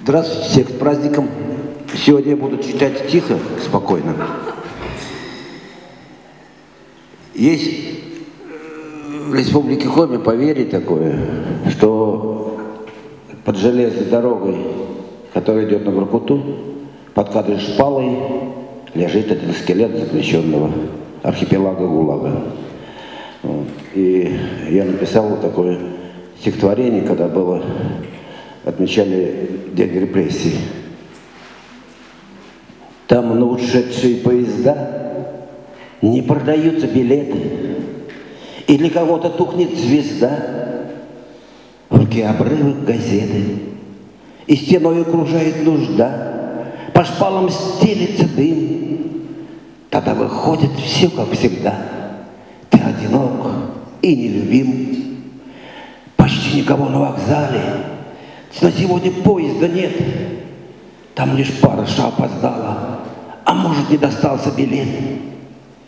Здравствуйте, всех с праздником. Сегодня я буду читать тихо, спокойно. Есть в Республике Коми поверье такое, что под железной дорогой, которая идет на Воркуту, под каждой шпалой лежит один скелет заключенного архипелага ГУЛАГа. Вот. И я написал такое стихотворение, когда отмечали День репрессий. Там на ушедшие поезда не продаются билеты, и для кого-то тухнет звезда, в руке обрывок газеты, и стеной окружает нужда, по шпалам стелится дым. Тогда выходит все, как всегда. Ты одинок и нелюбим. Почти никого на вокзале, но сегодня поезда нет. Там лишь парыша опоздала, а может, не достался билет.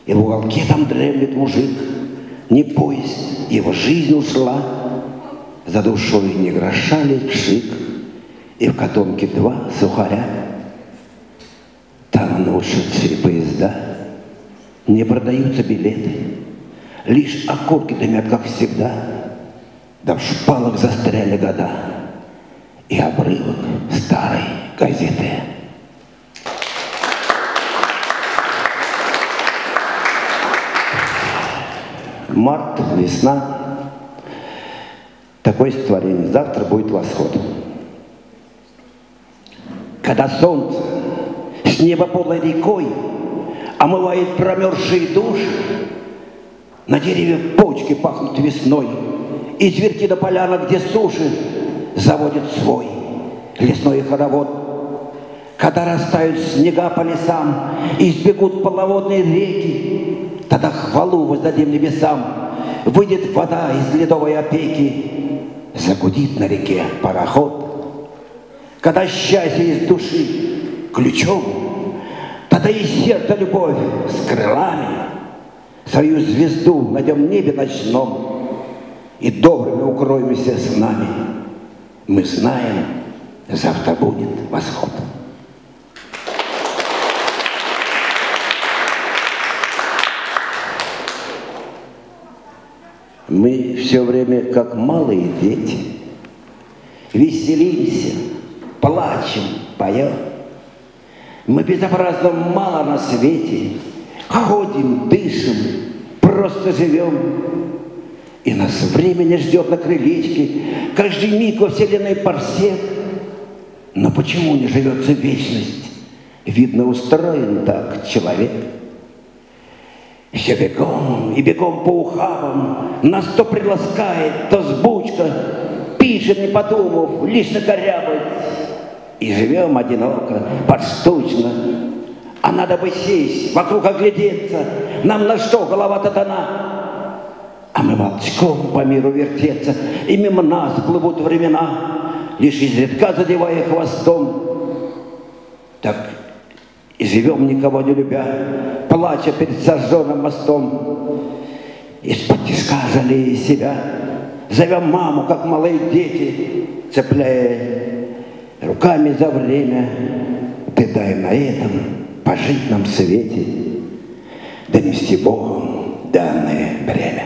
И в уголке там дремлет мужик. Не поезд, его жизнь ушла. За душой ни гроша лет пшик, и в котомке 2 сухаря. Там на ушедшие поезда не продаются билеты, лишь окурки дымят, как всегда. Да в шпалах застряли года и обрывок старой газеты. Март, весна. Такое стихотворение. Завтра будет восход. Когда солнце с неба подлой рекой омывает промерзшие души, на деревьях почки пахнут весной, и зверьки до поляна, где суши, заводят свой лесной хоровод. Когда растают снега по лесам и сбегут полноводные реки, тогда хвалу воздадим небесам. Выйдет вода из ледовой опеки, загудит на реке пароход. Когда счастье из души ключом, тогда и сердце любовь с крылами. Свою звезду найдем в небе ночном и добрыми укроемся с нами. Мы знаем, завтра будет восход. Мы все время, как малые дети, веселимся, плачем, поем. Мы безобразно мало на свете, ходим, дышим, просто живем. И нас время не ждет на крылечке, каждый миг во вселенной парсек. Но почему не живется вечность? Видно, устроен так человек. Все бегом и бегом по ухабам, нас то приласкает, то сбучка, пишем, не подумав, лишь накорябать. И живем одиноко, подштучно. А надо бы сесть, вокруг оглядеться, нам на что голова-то дана? А мы молчком по миру вертеться, и мимо нас плывут времена, лишь изредка задевая хвостом. Так и живем, никого не любя, плача перед сожженным мостом. Из-под тишка жалея себя, зовем маму, как малые дети, цепляя руками за время. Ты дай на этом пожить нам в свете, донести Богом данное время.